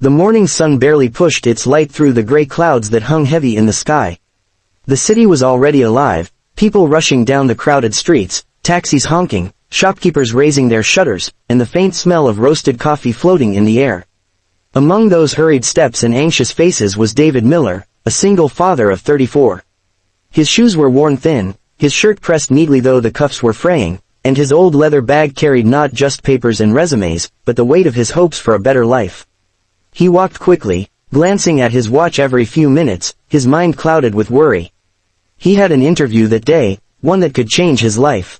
The morning sun barely pushed its light through the gray clouds that hung heavy in the sky. The city was already alive, people rushing down the crowded streets, taxis honking, shopkeepers raising their shutters, and the faint smell of roasted coffee floating in the air. Among those hurried steps and anxious faces was David Miller, a single father of 34. His shoes were worn thin, his shirt pressed neatly though the cuffs were fraying, and his old leather bag carried not just papers and resumes, but the weight of his hopes for a better life. He walked quickly, glancing at his watch every few minutes, his mind clouded with worry. He had an interview that day, one that could change his life.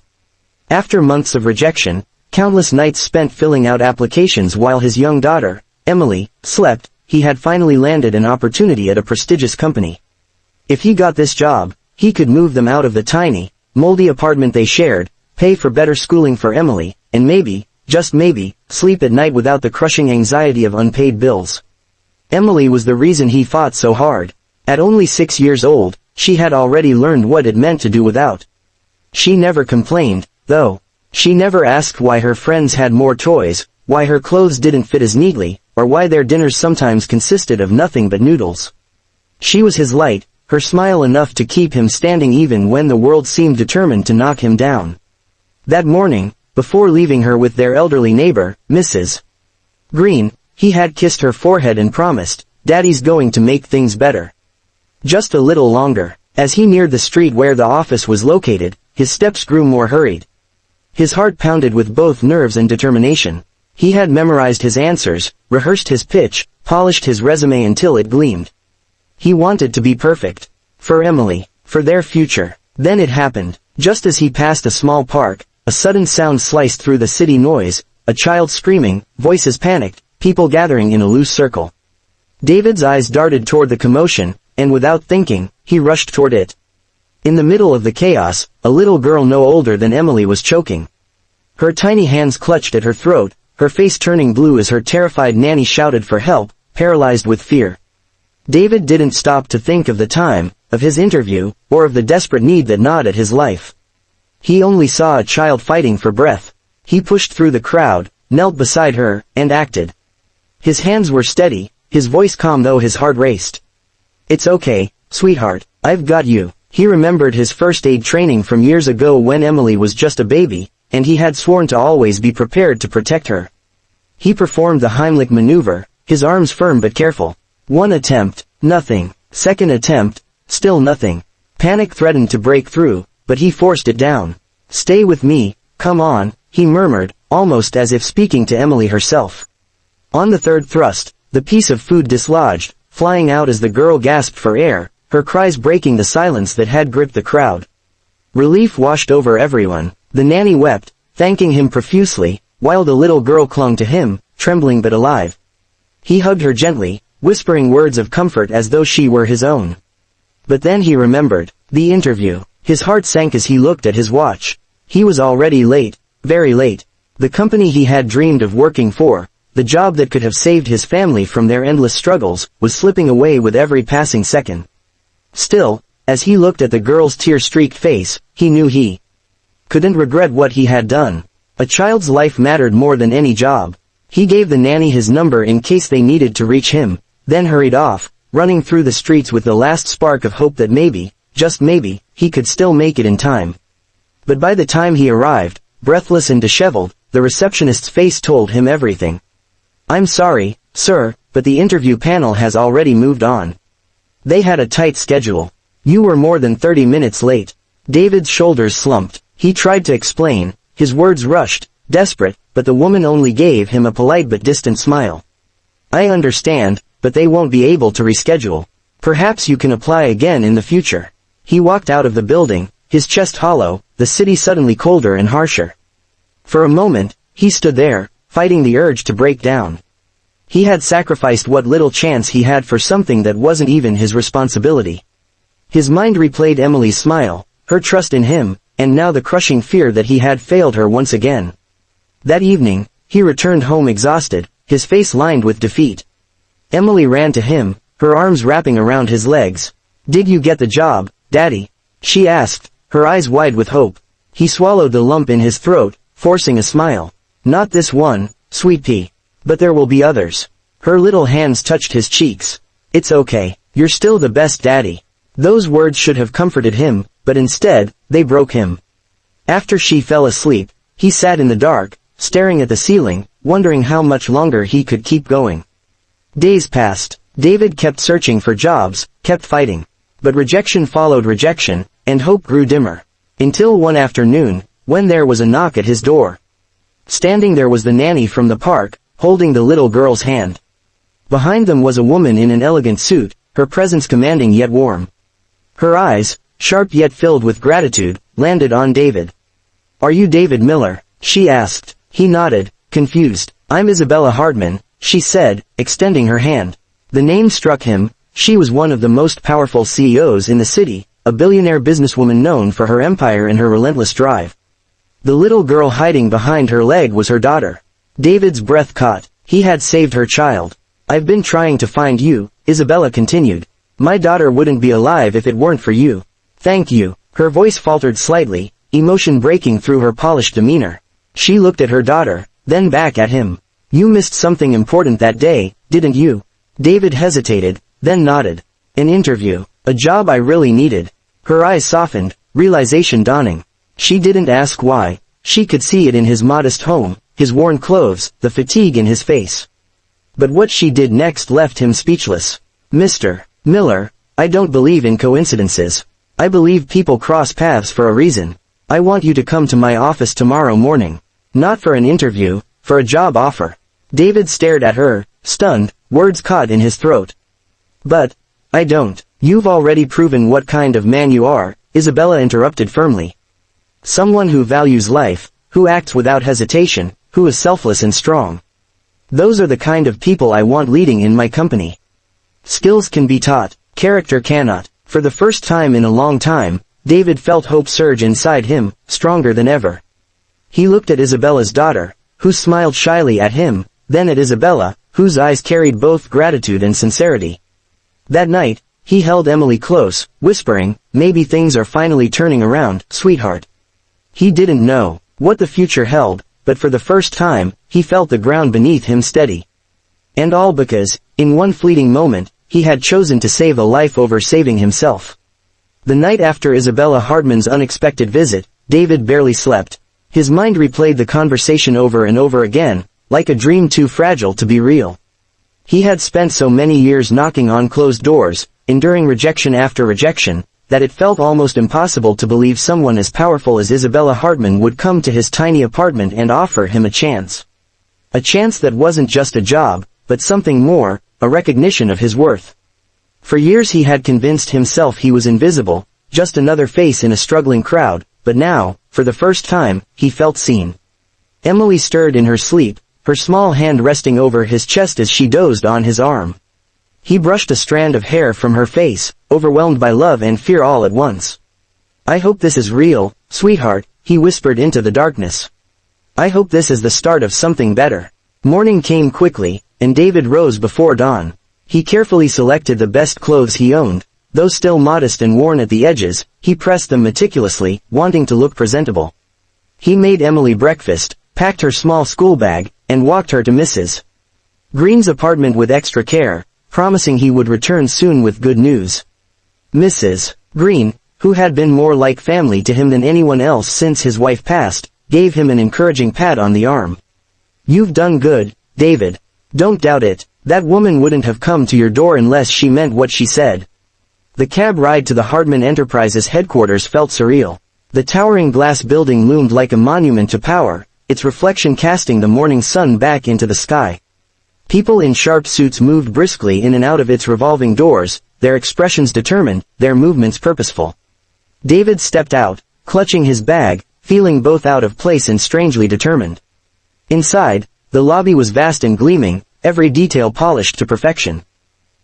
After months of rejection, countless nights spent filling out applications while his young daughter, Emily, slept, he had finally landed an opportunity at a prestigious company. If he got this job, he could move them out of the tiny, moldy apartment they shared, pay for better schooling for Emily, and maybe, just maybe, sleep at night without the crushing anxiety of unpaid bills. Emily was the reason he fought so hard. At only 6 years old, she had already learned what it meant to do without. She never complained, though. She never asked why her friends had more toys, why her clothes didn't fit as neatly, or why their dinners sometimes consisted of nothing but noodles. She was his light, her smile enough to keep him standing even when the world seemed determined to knock him down. That morning, before leaving her with their elderly neighbor, Mrs. Green, he had kissed her forehead and promised, "Daddy's going to make things better." Just a little longer. As he neared the street where the office was located, his steps grew more hurried. His heart pounded with both nerves and determination. He had memorized his answers, rehearsed his pitch, polished his resume until it gleamed. He wanted to be perfect. For Emily. For their future. Then it happened. Just as he passed a small park, a sudden sound sliced through the city noise, a child screaming, voices panicked, people gathering in a loose circle. David's eyes darted toward the commotion, and without thinking, he rushed toward it. In the middle of the chaos, a little girl no older than Emily was choking. Her tiny hands clutched at her throat, her face turning blue as her terrified nanny shouted for help, paralyzed with fear. David didn't stop to think of the time, of his interview, or of the desperate need that gnawed at his life. He only saw a child fighting for breath. He pushed through the crowd, knelt beside her, and acted. His hands were steady, his voice calm though his heart raced. "It's okay, sweetheart, I've got you." He remembered his first aid training from years ago when Emily was just a baby, and he had sworn to always be prepared to protect her. He performed the Heimlich maneuver, his arms firm but careful. One attempt, nothing. Second attempt, still nothing. Panic threatened to break through, but he forced it down. "Stay with me, come on," he murmured, almost as if speaking to Emily herself. On the third thrust, the piece of food dislodged, flying out as the girl gasped for air, her cries breaking the silence that had gripped the crowd. Relief washed over everyone. The nanny wept, thanking him profusely, while the little girl clung to him, trembling but alive. He hugged her gently, whispering words of comfort as though she were his own. But then he remembered the interview. His heart sank as he looked at his watch. He was already late, very late. The company he had dreamed of working for, the job that could have saved his family from their endless struggles, was slipping away with every passing second. Still, as he looked at the girl's tear-streaked face, he knew he couldn't regret what he had done. A child's life mattered more than any job. He gave the nanny his number in case they needed to reach him, then hurried off, running through the streets with the last spark of hope that maybe, just maybe, he could still make it in time. But by the time he arrived, breathless and disheveled, the receptionist's face told him everything. "I'm sorry, sir, but the interview panel has already moved on. They had a tight schedule. You were more than 30 minutes late." David's shoulders slumped. He tried to explain, his words rushed, desperate, but the woman only gave him a polite but distant smile. "I understand, but they won't be able to reschedule. Perhaps you can apply again in the future." He walked out of the building, his chest hollow, the city suddenly colder and harsher. For a moment, he stood there, fighting the urge to break down. He had sacrificed what little chance he had for something that wasn't even his responsibility. His mind replayed Emily's smile, her trust in him, and now the crushing fear that he had failed her once again. That evening, he returned home exhausted, his face lined with defeat. Emily ran to him, her arms wrapping around his legs. "Did you get the job, Daddy?" she asked, her eyes wide with hope. He swallowed the lump in his throat, forcing a smile. "Not this one, sweet pea. But there will be others. Her little hands touched his cheeks. "It's okay. You're still the best daddy." Those words should have comforted him, but instead, they broke him. After she fell asleep, he sat in the dark, staring at the ceiling, wondering how much longer he could keep going. Days passed. David kept searching for jobs, kept fighting. But rejection followed rejection, and hope grew dimmer. Until one afternoon, when there was a knock at his door. Standing there was the nanny from the park, holding the little girl's hand. Behind them was a woman in an elegant suit, her presence commanding yet warm. Her eyes, sharp yet filled with gratitude, landed on David. "Are you David Miller?" she asked. He nodded, confused. "I'm Isabella Hardman," she said, extending her hand. The name struck him. She was one of the most powerful CEOs in the city, a billionaire businesswoman known for her empire and her relentless drive. The little girl hiding behind her leg was her daughter. David's breath caught. He had saved her child. "I've been trying to find you," Isabella continued. "My daughter wouldn't be alive if it weren't for you." "Thank you." Her voice faltered slightly, emotion breaking through her polished demeanor. She looked at her daughter, then back at him. "You missed something important that day, didn't you?" David hesitated, then nodded. "An interview. A job I really needed." Her eyes softened, realization dawning. She didn't ask why. She could see it in his modest home, his worn clothes, the fatigue in his face. But what she did next left him speechless. "Mr. Miller, I don't believe in coincidences. I believe people cross paths for a reason. I want you to come to my office tomorrow morning. Not for an interview, for a job offer." David stared at her, stunned, words caught in his throat. "But, I don't." "You've already proven what kind of man you are," Isabella interrupted firmly. "Someone who values life, who acts without hesitation, who is selfless and strong. Those are the kind of people I want leading in my company. Skills can be taught, character cannot." For the first time in a long time, David felt hope surge inside him, stronger than ever. He looked at Isabella's daughter, who smiled shyly at him, then at Isabella, whose eyes carried both gratitude and sincerity. That night, he held Emily close, whispering, "Maybe things are finally turning around, sweetheart." He didn't know what the future held, but for the first time, he felt the ground beneath him steady. And all because, in one fleeting moment, he had chosen to save a life over saving himself. The night after Isabella Hardman's unexpected visit, David barely slept. His mind replayed the conversation over and over again, like a dream too fragile to be real. He had spent so many years knocking on closed doors, enduring rejection after rejection, that it felt almost impossible to believe someone as powerful as Isabella Hardman would come to his tiny apartment and offer him a chance. A chance that wasn't just a job, but something more, a recognition of his worth. For years he had convinced himself he was invisible, just another face in a struggling crowd, but now, for the first time, he felt seen. Emily stirred in her sleep, her small hand resting over his chest as she dozed on his arm. He brushed a strand of hair from her face, overwhelmed by love and fear all at once. "I hope this is real, sweetheart," he whispered into the darkness. "I hope this is the start of something better." Morning came quickly, and David rose before dawn. He carefully selected the best clothes he owned. Though still modest and worn at the edges, he pressed them meticulously, wanting to look presentable. He made Emily breakfast, packed her small school bag, and walked her to Mrs. Green's apartment with extra care, promising he would return soon with good news. Mrs. Green, who had been more like family to him than anyone else since his wife passed, gave him an encouraging pat on the arm. "You've done good, David. Don't doubt it. That woman wouldn't have come to your door unless she meant what she said." The cab ride to the Hardman Enterprises headquarters felt surreal. The towering glass building loomed like a monument to power, its reflection casting the morning sun back into the sky. People in sharp suits moved briskly in and out of its revolving doors, their expressions determined, their movements purposeful. David stepped out, clutching his bag, feeling both out of place and strangely determined. Inside, the lobby was vast and gleaming, every detail polished to perfection.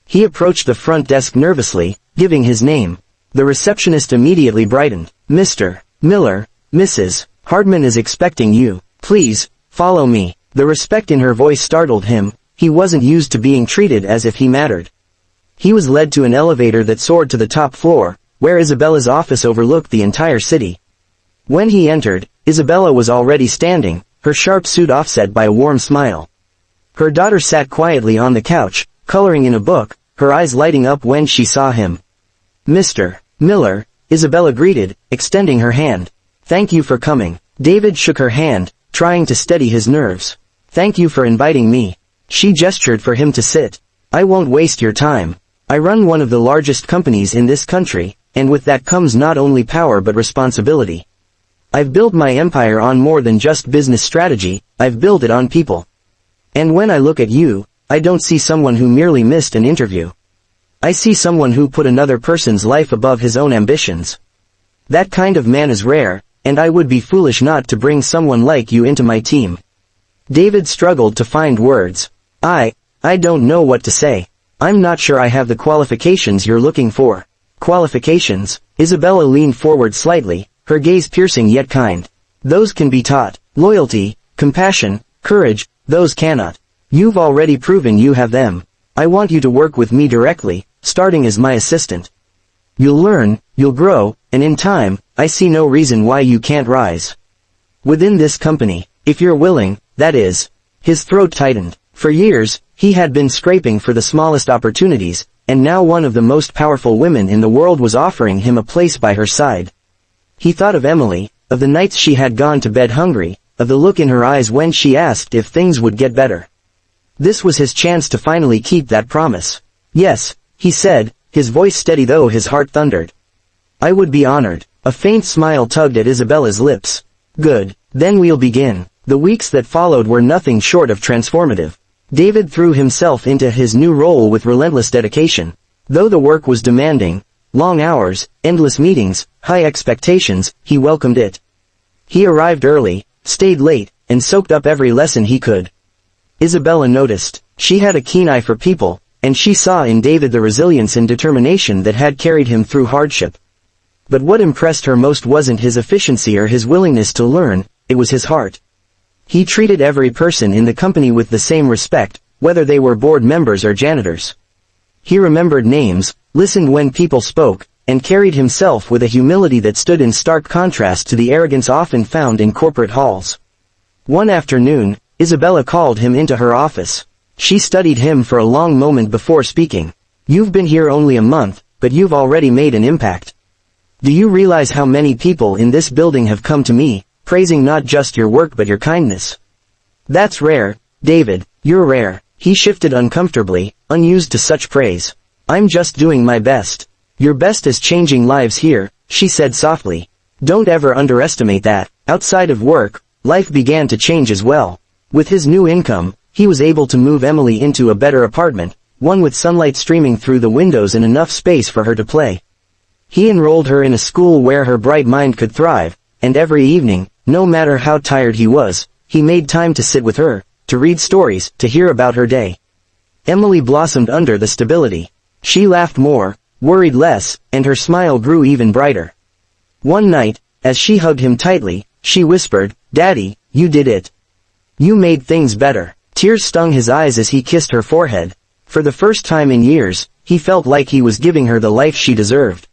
He approached the front desk nervously, giving his name. The receptionist immediately brightened. "Mr. Miller, Mrs. Hardman is expecting you. Please, follow me." The respect in her voice startled him. He wasn't used to being treated as if he mattered. He was led to an elevator that soared to the top floor, where Isabella's office overlooked the entire city. When he entered, Isabella was already standing, her sharp suit offset by a warm smile. Her daughter sat quietly on the couch, coloring in a book, her eyes lighting up when she saw him. "Mr. Miller," Isabella greeted, extending her hand. "Thank you for coming." David shook her hand, trying to steady his nerves. "Thank you for inviting me." She gestured for him to sit. "I won't waste your time. I run one of the largest companies in this country, and with that comes not only power but responsibility. I've built my empire on more than just business strategy, I've built it on people. And when I look at you, I don't see someone who merely missed an interview. I see someone who put another person's life above his own ambitions. That kind of man is rare, and I would be foolish not to bring someone like you into my team." David struggled to find words. I don't know what to say. I'm not sure I have the qualifications you're looking for." "Qualifications?" Isabella leaned forward slightly, her gaze piercing yet kind. "Those can be taught. Loyalty, compassion, courage, those cannot. You've already proven you have them. I want you to work with me directly, starting as my assistant. You'll learn, you'll grow, and in time, I see no reason why you can't rise. Within this company, if you're willing, that is." His throat tightened. For years, he had been scraping for the smallest opportunities, and now one of the most powerful women in the world was offering him a place by her side. He thought of Emily, of the nights she had gone to bed hungry, of the look in her eyes when she asked if things would get better. This was his chance to finally keep that promise. "Yes," he said, his voice steady though his heart thundered. "I would be honored." A faint smile tugged at Isabella's lips. "Good, then we'll begin." The weeks that followed were nothing short of transformative. David threw himself into his new role with relentless dedication. Though the work was demanding, long hours, endless meetings, high expectations, he welcomed it. He arrived early, stayed late, and soaked up every lesson he could. Isabella noticed. She had a keen eye for people, and she saw in David the resilience and determination that had carried him through hardship. But what impressed her most wasn't his efficiency or his willingness to learn, it was his heart. He treated every person in the company with the same respect, whether they were board members or janitors. He remembered names, listened when people spoke, and carried himself with a humility that stood in stark contrast to the arrogance often found in corporate halls. One afternoon, Isabella called him into her office. She studied him for a long moment before speaking. "You've been here only a month, but you've already made an impact. Do you realize how many people in this building have come to me, praising not just your work but your kindness? That's rare, David, you're rare." He shifted uncomfortably, unused to such praise. "I'm just doing my best." "Your best is changing lives here," she said softly. "Don't ever underestimate that." Outside of work, life began to change as well. With his new income, he was able to move Emily into a better apartment, one with sunlight streaming through the windows and enough space for her to play. He enrolled her in a school where her bright mind could thrive, and every evening, no matter how tired he was, he made time to sit with her, to read stories, to hear about her day. Emily blossomed under the stability. She laughed more, worried less, and her smile grew even brighter. One night, as she hugged him tightly, she whispered, "Daddy, you did it. You made things better." Tears stung his eyes as he kissed her forehead. For the first time in years, he felt like he was giving her the life she deserved.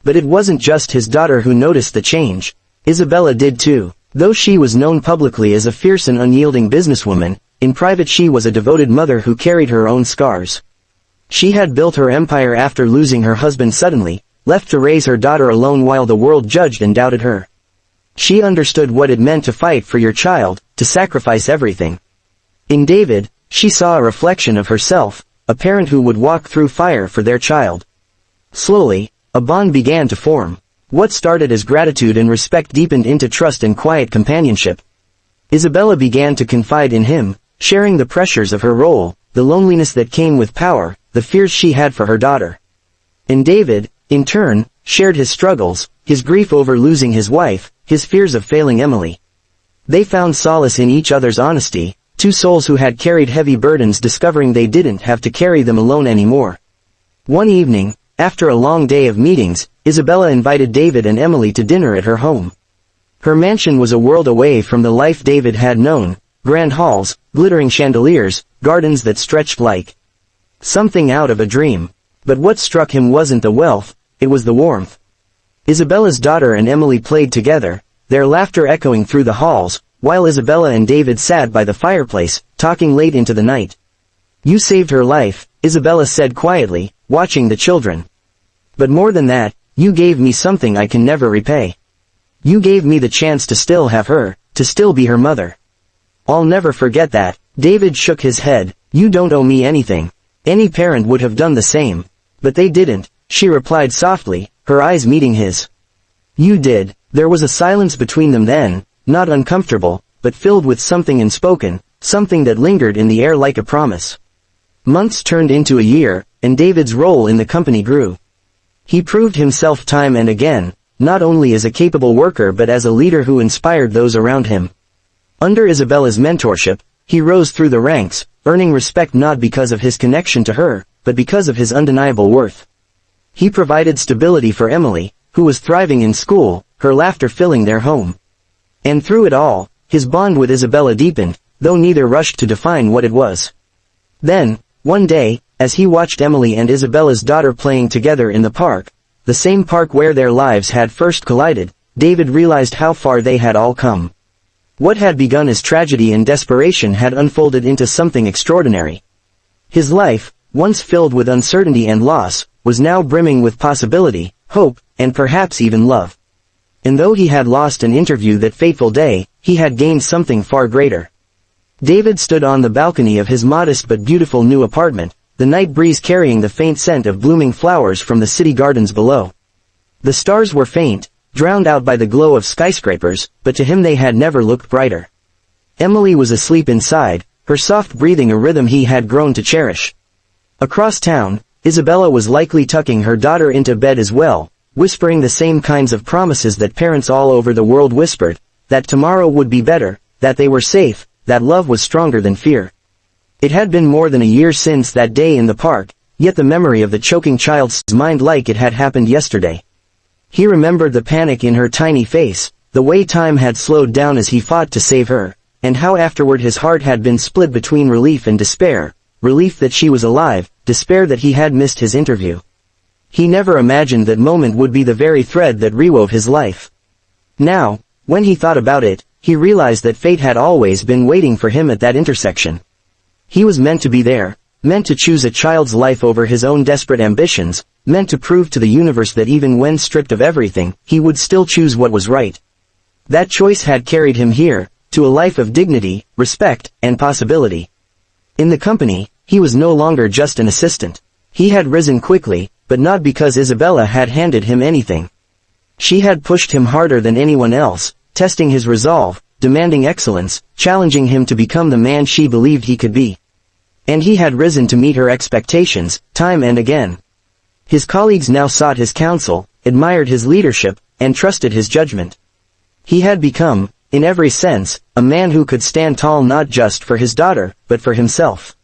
But it wasn't just his daughter who noticed the change. Isabella did too. Though she was known publicly as a fierce and unyielding businesswoman, in private she was a devoted mother who carried her own scars. She had built her empire after losing her husband suddenly, left to raise her daughter alone while the world judged and doubted her. She understood what it meant to fight for your child, to sacrifice everything. In David, she saw a reflection of herself, a parent who would walk through fire for their child. Slowly, a bond began to form. What started as gratitude and respect deepened into trust and quiet companionship. Isabella began to confide in him, sharing the pressures of her role, the loneliness that came with power, the fears she had for her daughter. And David, in turn, shared his struggles, his grief over losing his wife, his fears of failing Emily. They found solace in each other's honesty, two souls who had carried heavy burdens discovering they didn't have to carry them alone anymore. One evening, after a long day of meetings, Isabella invited David and Emily to dinner at her home. Her mansion was a world away from the life David had known, grand halls, glittering chandeliers, gardens that stretched like something out of a dream. But what struck him wasn't the wealth, it was the warmth. Isabella's daughter and Emily played together, their laughter echoing through the halls, while Isabella and David sat by the fireplace, talking late into the night. You saved her life, Isabella said quietly, watching the children. But more than that, you gave me something I can never repay. You gave me the chance to still have her, to still be her mother. I'll never forget that. David shook his head. You don't owe me anything. Any parent would have done the same. But they didn't, she replied softly, her eyes meeting his. You did. There was a silence between them then, not uncomfortable, but filled with something unspoken, something that lingered in the air like a promise. Months turned into a year, and David's role in the company grew. He proved himself time and again, not only as a capable worker but as a leader who inspired those around him. Under Isabella's mentorship, he rose through the ranks, earning respect not because of his connection to her, but because of his undeniable worth. He provided stability for Emily, who was thriving in school, her laughter filling their home. And through it all, his bond with Isabella deepened, though neither rushed to define what it was. Then, one day, as he watched Emily and Isabella's daughter playing together in the park, the same park where their lives had first collided, David realized how far they had all come. What had begun as tragedy and desperation had unfolded into something extraordinary. His life, once filled with uncertainty and loss, was now brimming with possibility, hope, and perhaps even love. And though he had lost an interview that fateful day, he had gained something far greater. David stood on the balcony of his modest but beautiful new apartment, the night breeze carrying the faint scent of blooming flowers from the city gardens below. The stars were faint, drowned out by the glow of skyscrapers, but to him they had never looked brighter. Emily was asleep inside, her soft breathing a rhythm he had grown to cherish. Across town, Isabella was likely tucking her daughter into bed as well, whispering the same kinds of promises that parents all over the world whispered, that tomorrow would be better, that they were safe, that love was stronger than fear. It had been more than a year since that day in the park, yet the memory of the choking child's mind like it had happened yesterday. He remembered the panic in her tiny face, the way time had slowed down as he fought to save her, and how afterward his heart had been split between relief and despair, relief that she was alive, despair that he had missed his interview. He never imagined that moment would be the very thread that rewove his life. Now, when he thought about it, he realized that fate had always been waiting for him at that intersection. He was meant to be there, meant to choose a child's life over his own desperate ambitions, meant to prove to the universe that even when stripped of everything, he would still choose what was right. That choice had carried him here, to a life of dignity, respect, and possibility. In the company, he was no longer just an assistant. He had risen quickly, but not because Isabella had handed him anything. She had pushed him harder than anyone else, testing his resolve, demanding excellence, challenging him to become the man she believed he could be. And he had risen to meet her expectations, time and again. His colleagues now sought his counsel, admired his leadership, and trusted his judgment. He had become, in every sense, a man who could stand tall not just for his daughter, but for himself.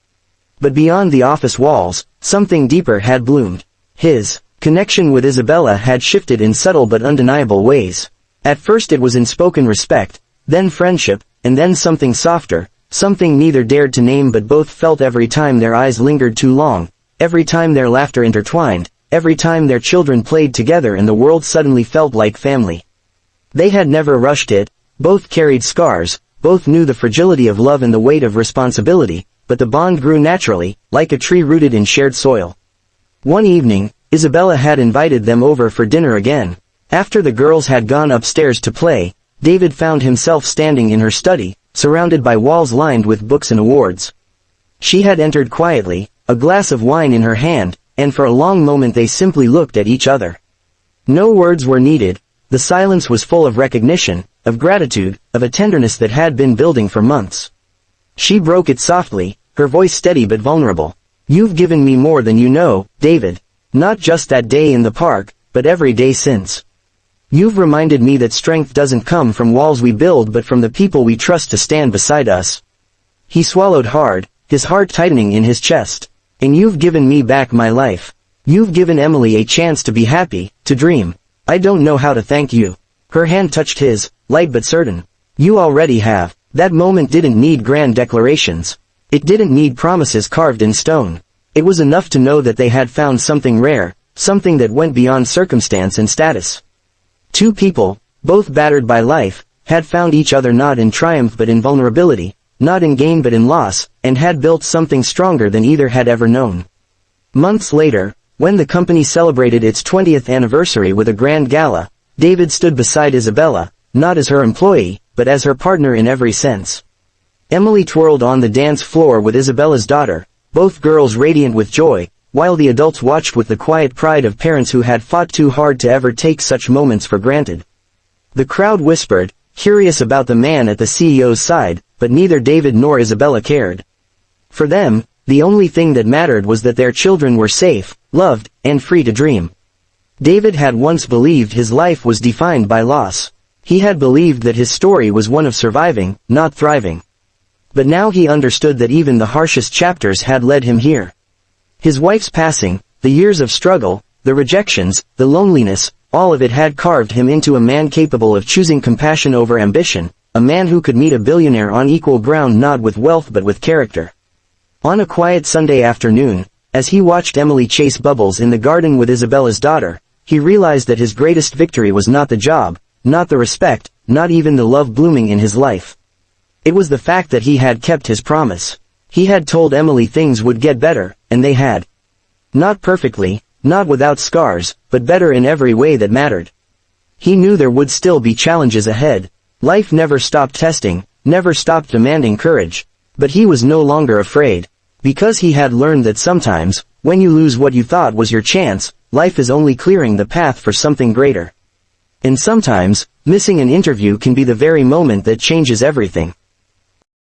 But beyond the office walls, something deeper had bloomed. His connection with Isabella had shifted in subtle but undeniable ways. At first it was unspoken respect, then friendship, and then something softer, something neither dared to name but both felt every time their eyes lingered too long, every time their laughter intertwined, every time their children played together and the world suddenly felt like family. They had never rushed it, both carried scars, both knew the fragility of love and the weight of responsibility, but the bond grew naturally, like a tree rooted in shared soil. One evening, Isabella had invited them over for dinner again. After the girls had gone upstairs to play, David found himself standing in her study, surrounded by walls lined with books and awards. She had entered quietly, a glass of wine in her hand, and for a long moment they simply looked at each other. No words were needed, the silence was full of recognition, of gratitude, of a tenderness that had been building for months. She broke it softly, her voice steady but vulnerable. You've given me more than you know, David. Not just that day in the park, but every day since. You've reminded me that strength doesn't come from walls we build but from the people we trust to stand beside us. He swallowed hard, his heart tightening in his chest. And you've given me back my life. You've given Emily a chance to be happy, to dream. I don't know how to thank you. Her hand touched his, light but certain. You already have. That moment didn't need grand declarations. It didn't need promises carved in stone. It was enough to know that they had found something rare, something that went beyond circumstance and status. Two people, both battered by life, had found each other not in triumph but in vulnerability, not in gain but in loss, and had built something stronger than either had ever known. Months later, when the company celebrated its 20th anniversary with a grand gala, David stood beside Isabella, not as her employee, but as her partner in every sense. Emily twirled on the dance floor with Isabella's daughter, both girls radiant with joy, while the adults watched with the quiet pride of parents who had fought too hard to ever take such moments for granted. The crowd whispered, curious about the man at the CEO's side, but neither David nor Isabella cared. For them, the only thing that mattered was that their children were safe, loved, and free to dream. David had once believed his life was defined by loss. He had believed that his story was one of surviving, not thriving. But now he understood that even the harshest chapters had led him here. His wife's passing, the years of struggle, the rejections, the loneliness, all of it had carved him into a man capable of choosing compassion over ambition, a man who could meet a billionaire on equal ground not with wealth but with character. On a quiet Sunday afternoon, as he watched Emily chase bubbles in the garden with Isabella's daughter, he realized that his greatest victory was not the job, not the respect, not even the love blooming in his life. It was the fact that he had kept his promise. He had told Emily things would get better, and they had. Not perfectly, not without scars, but better in every way that mattered. He knew there would still be challenges ahead. Life never stopped testing, never stopped demanding courage. But he was no longer afraid. Because he had learned that sometimes, when you lose what you thought was your chance, life is only clearing the path for something greater. And sometimes, missing an interview can be the very moment that changes everything.